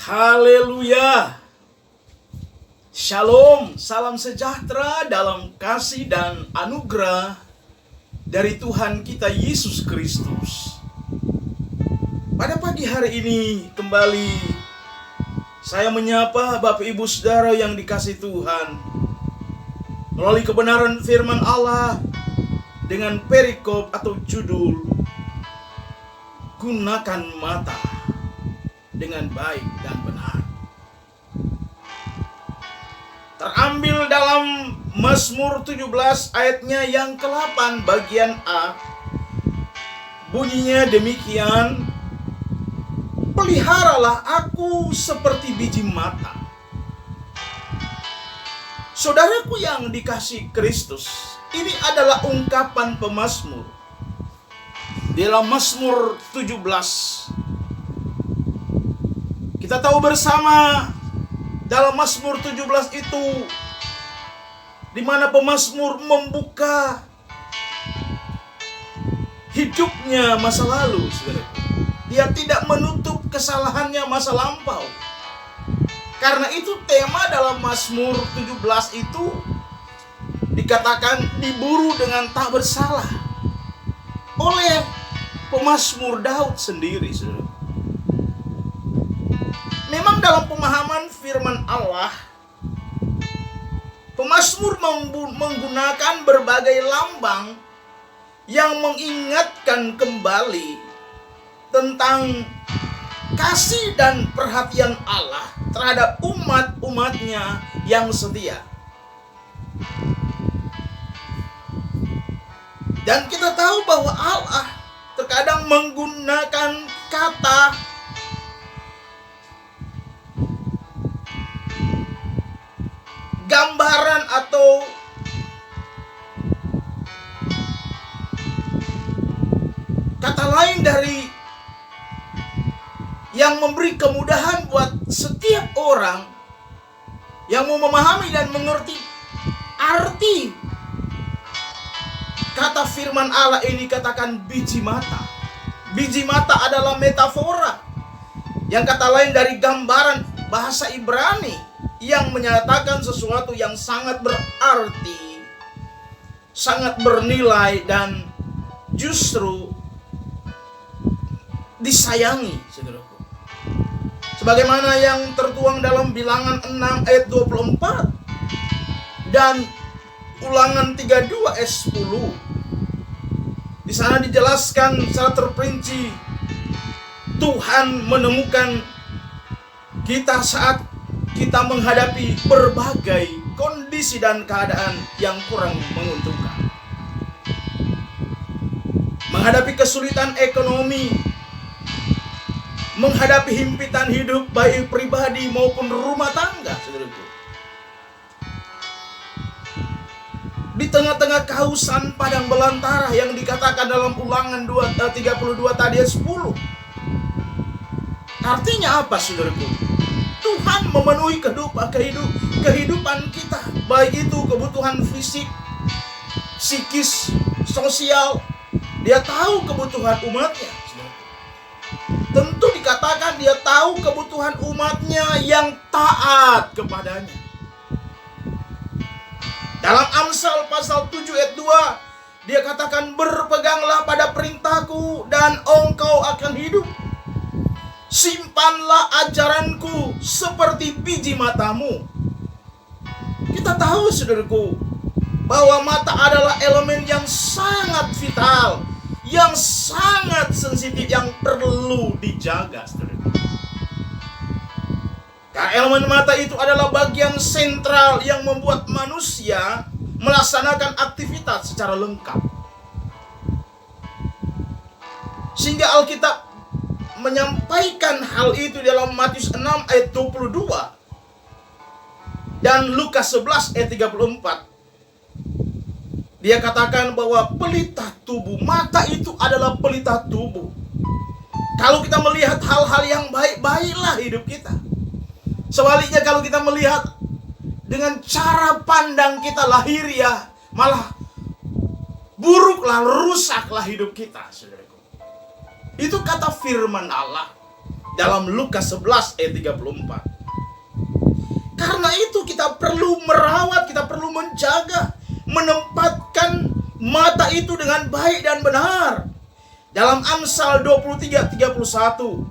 Haleluya. Shalom, salam sejahtera dalam kasih dan anugerah dari Tuhan kita Yesus Kristus. Pada pagi hari ini kembali saya menyapa Bapak Ibu Saudara yang dikasihi Tuhan melalui kebenaran firman Allah dengan perikop atau judul Gunakan Mata dengan baik dan benar. Terambil dalam Mazmur 17 ayatnya yang ke-8 bagian A. Bunyinya demikian, peliharalah aku seperti biji mata. Saudaraku yang dikasihi Kristus, ini adalah ungkapan pemazmur. Dalam Mazmur 17 kita tahu bersama dalam Mazmur 17 itu di mana pemazmur membuka hidupnya masa lalu, saudara. Dia tidak menutup kesalahannya masa lampau. Karena itu tema dalam Mazmur 17 itu dikatakan diburu dengan tak bersalah oleh pemazmur Daud sendiri, saudara. Memang dalam pemahaman firman Allah, pemazmur menggunakan berbagai lambang yang mengingatkan kembali tentang kasih dan perhatian Allah terhadap umat-umatnya yang setia. Dan kita tahu bahwa Allah terkadang menggunakan kata gambaran atau kata lain dari yang memberi kemudahan buat setiap orang yang mau memahami dan mengerti arti kata firman Allah ini. Katakan biji mata. Biji mata adalah metafora, yang kata lain dari gambaran bahasa Ibrani yang menyatakan sesuatu yang sangat berarti, sangat bernilai, dan justru disayangi, saudaraku. Sebagaimana yang tertuang dalam Bilangan 6 ayat 24 dan Ulangan 32 ayat 10. Di sana dijelaskan secara terperinci Tuhan menemukan kita saat kita menghadapi berbagai kondisi dan keadaan yang kurang menguntungkan. Menghadapi kesulitan ekonomi, menghadapi himpitan hidup baik pribadi maupun rumah tangga, saudaraku. Di tengah-tengah kehausan padang belantara yang dikatakan dalam Ulangan 32 tadi 10. Artinya apa, saudaraku? Tuhan memenuhi kehidupan kita, baik itu kebutuhan fisik, psikis, sosial. Dia tahu kebutuhan umatnya. Tentu dikatakan dia tahu kebutuhan umatnya yang taat kepadanya. Dalam Amsal pasal 7 ayat 2, dia katakan, berpeganglah pada perintahku dan engkau akan hidup. Simpanlah ajaranku seperti biji matamu. Kita tahu, saudaraku, bahwa mata adalah elemen yang sangat vital, yang sangat sensitif, yang perlu dijaga, saudaraku. Karena elemen mata itu adalah bagian sentral yang membuat manusia melaksanakan aktivitas secara lengkap. Sehingga Alkitab menyampaikan hal itu dalam Matius 6 ayat 22 dan Lukas 11 ayat 34. Dia katakan bahwa pelita tubuh, mata itu adalah pelita tubuh. Kalau kita melihat hal-hal yang baik, baiklah hidup kita. Sebaliknya kalau kita melihat dengan cara pandang kita lahiriah, malah buruklah, rusaklah hidup kita, saudaraku. Itu kata firman Allah. dalam Lukas 11 ayat 34. Karena itu kita perlu merawat, kita perlu menjaga, menempatkan mata itu dengan baik dan benar. Dalam Amsal 23:31,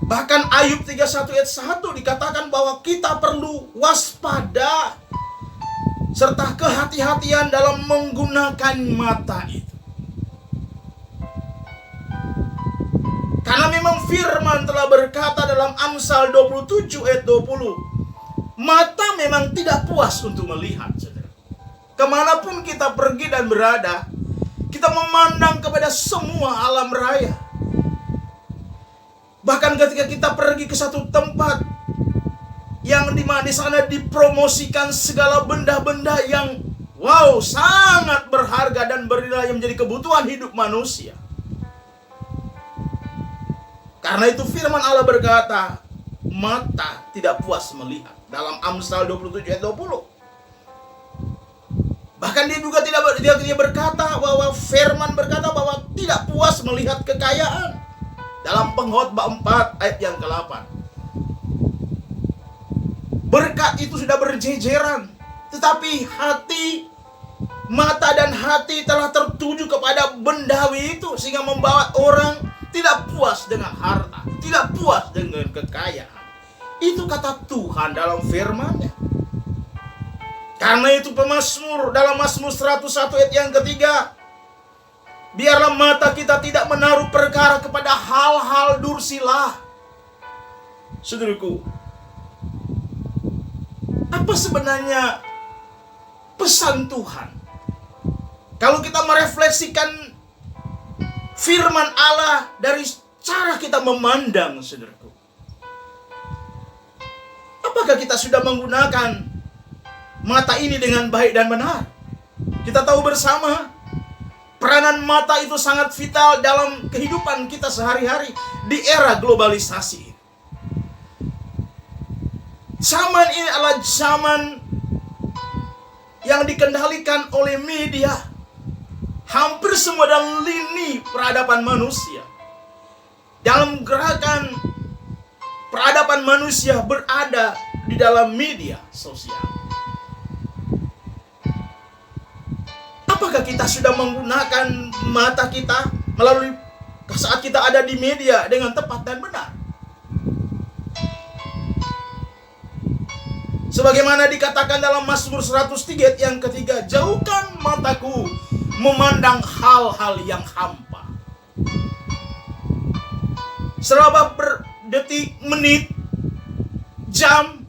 bahkan Ayub 31 ayat 1 dikatakan bahwa kita perlu waspada serta kehati-hatian dalam menggunakan mata itu. Karena memang firman telah berkata dalam Amsal 27 ayat 20, mata memang tidak puas untuk melihat, saudara. Kemanapun kita pergi dan berada, kita memandang kepada semua alam raya. Bahkan ketika kita pergi ke satu tempat yang di sana dipromosikan segala benda-benda yang sangat berharga dan bernilai yang menjadi kebutuhan hidup manusia. Karena itu firman Allah berkata, mata tidak puas melihat. Dalam Amsal 27 ayat 20. Bahkan dia berkata bahwa firman berkata bahwa tidak puas melihat kekayaan. Dalam Pengkhotbah 4 ayat yang ke-8. Berkat itu sudah berjejeran, tetapi mata dan hati telah tertuju kepada bendawi itu, sehingga membawa orang tidak puas dengan harta, tidak puas dengan kekayaan. Itu kata Tuhan dalam firman-Nya. Karena itu pemazmur dalam Mazmur 101 ayat yang ketiga, biarlah mata kita tidak menaruh perkara kepada hal-hal dursilah. Saudaraku, apa sebenarnya pesan Tuhan? Kalau kita merefleksikan firman Allah dari cara kita memandang, saudaraku, apakah kita sudah menggunakan mata ini dengan baik dan benar? Kita tahu bersama, peranan mata itu sangat vital dalam kehidupan kita sehari-hari di era globalisasi. Zaman ini adalah zaman yang dikendalikan oleh media. Hampir semua dalam lini peradaban manusia, dalam gerakan peradaban manusia berada di dalam media sosial. Apakah kita sudah menggunakan mata kita melalui saat kita ada di media dengan tepat dan benar? Sebagaimana dikatakan dalam Mazmur 103 ayat yang ketiga, jauhkan mataku memandang hal-hal yang hampa. Selama berdetik, menit, jam,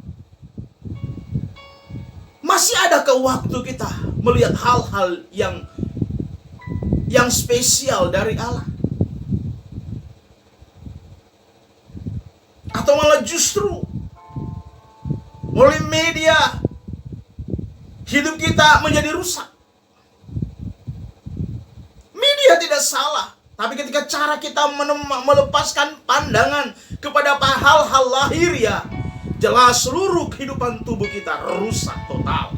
masih adakah waktu kita melihat hal-hal yang spesial dari Allah? Atau malah justru melalui media hidup kita menjadi rusak? Media tidak salah, tapi ketika cara kita melepaskan pandangan kepada hal-hal lahiriah, jelas seluruh kehidupan tubuh kita rusak total.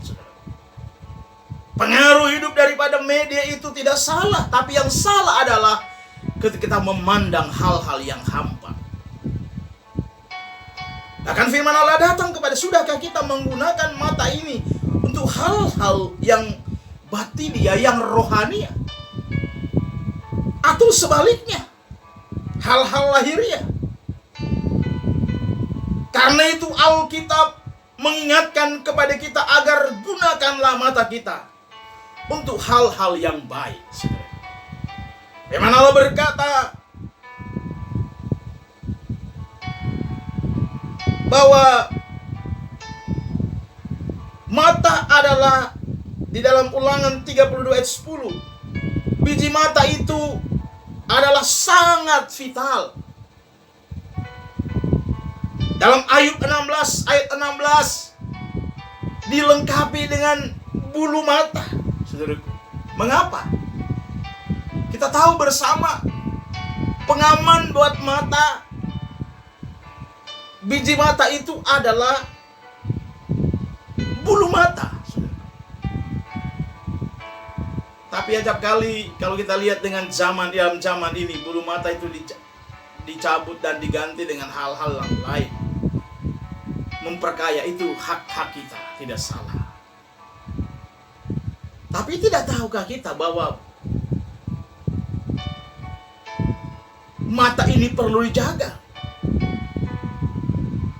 Pengaruh hidup daripada media itu tidak salah, tapi yang salah adalah ketika kita memandang hal-hal yang hampa. Bahkan firman Allah datang kepada, sudahkah kita menggunakan mata ini untuk hal-hal yang batiniah, yang rohaniah? Atau sebaliknya, hal-hal lahiriah? Karena itu Alkitab mengingatkan kepada kita agar gunakanlah mata kita untuk hal-hal yang baik. Firman Allah berkata bahwa mata adalah, di dalam Ulangan 32 ayat 10, biji mata itu adalah sangat vital. Dalam Ayub 16 ayat 16 dilengkapi dengan bulu mata, saudaraku. Mengapa? Kita tahu bersama, pengaman buat mata, biji mata itu adalah bulu mata. Tapi acap kali kalau kita lihat dengan dalam zaman ini, bulu mata itu dicabut dan diganti dengan hal-hal yang lain. Memperkaya itu hak-hak kita, tidak salah. Tapi tidak tahukah kita bahwa mata ini perlu dijaga?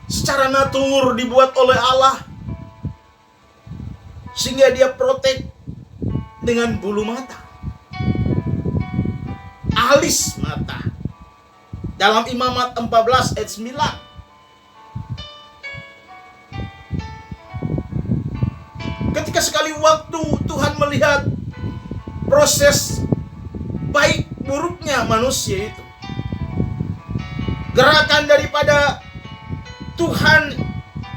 Secara natur dibuat oleh Allah, sehingga dia protek dengan bulu mata, alis mata. Dalam Imamat 14 ayat 9. Ketika sekali waktu Tuhan melihat proses baik buruknya manusia itu, gerakan daripada Tuhan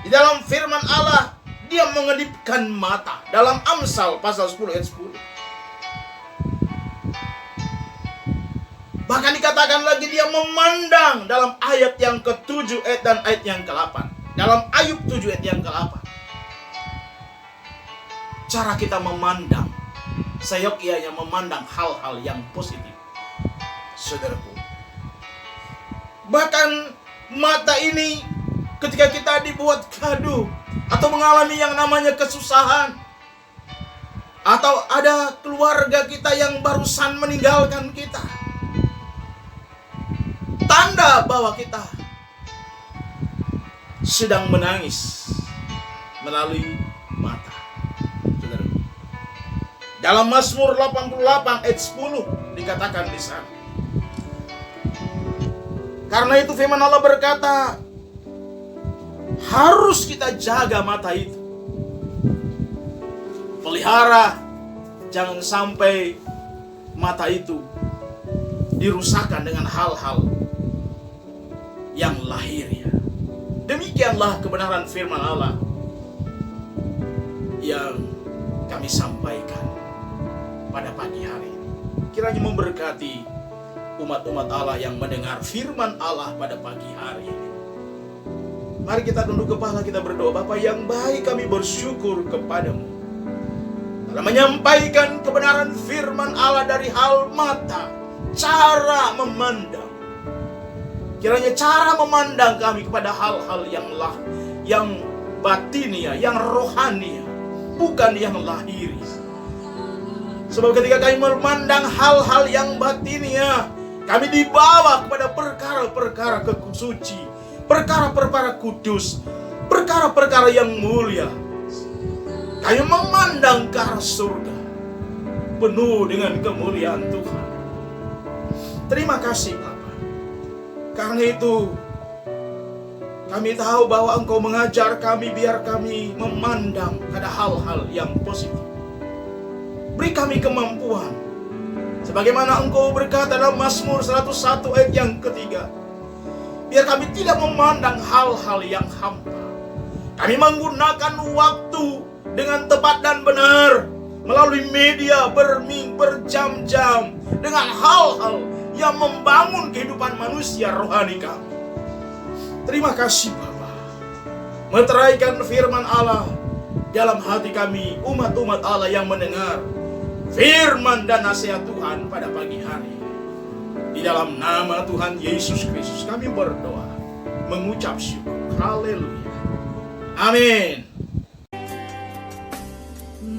di dalam firman Allah, dia mengedipkan mata. Dalam Amsal pasal 10 ayat 10. Bahkan dikatakan lagi dia memandang dalam ayat yang ke-7 dan ayat yang ke-8. Dalam Ayub 7 ayat yang ke-8. Cara kita memandang, seyogyanya memandang hal-hal yang positif, saudaraku. Bahkan mata ini ketika kita dibuat gaduh atau mengalami yang namanya kesusahan, atau ada keluarga kita yang barusan meninggalkan kita, tanda bahwa kita sedang menangis melalui mata. Dalam Mazmur 88 ayat 10 dikatakan di sana. Karena itu firman Allah berkata, harus kita jaga mata itu. Pelihara, jangan sampai mata itu dirusakkan dengan hal-hal yang lahiriah. Demikianlah kebenaran firman Allah yang kami sampaikan pada pagi hari ini. Kiranya memberkati umat-umat Allah yang mendengar firman Allah pada pagi hari ini. Mari kita tunduk kepala, kita berdoa. Bapa yang baik, kami bersyukur kepadamu dalam menyampaikan kebenaran firman Allah dari hal mata, cara memandang. Kiranya cara memandang kami kepada hal-hal yang batinia, yang rohania, bukan yang lahiri. Sebab ketika kami memandang hal-hal yang batinia, kami dibawa kepada perkara-perkara suci, perkara-perkara kudus, perkara-perkara yang mulia. Kami memandang ke arah surga, penuh dengan kemuliaan Tuhan. Terima kasih Bapa. Karena itu kami tahu bahwa Engkau mengajar kami biar kami memandang pada hal-hal yang positif. Beri kami kemampuan, sebagaimana Engkau berkata dalam Mazmur 101 ayat yang ketiga, biar kami tidak memandang hal-hal yang hampa. Kami menggunakan waktu dengan tepat dan benar, melalui media berjam-jam, dengan hal-hal yang membangun kehidupan manusia rohani kami. Terima kasih Bapa. Meteraikan firman Allah dalam hati kami, umat-umat Allah yang mendengar firman dan nasihat Tuhan pada pagi hari. Di dalam nama Tuhan Yesus Kristus kami berdoa, mengucap syukur. Haleluya. Amin.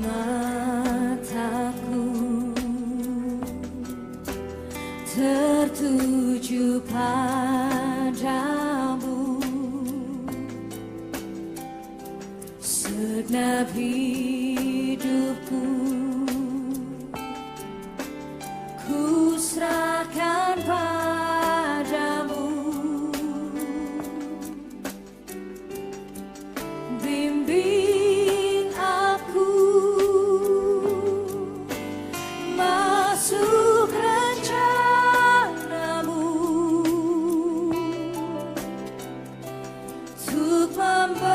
Mataku tertuju padamu, segenap hidupku ku serahkan padamu. Bimbing aku masuk rencanamu, untuk membawa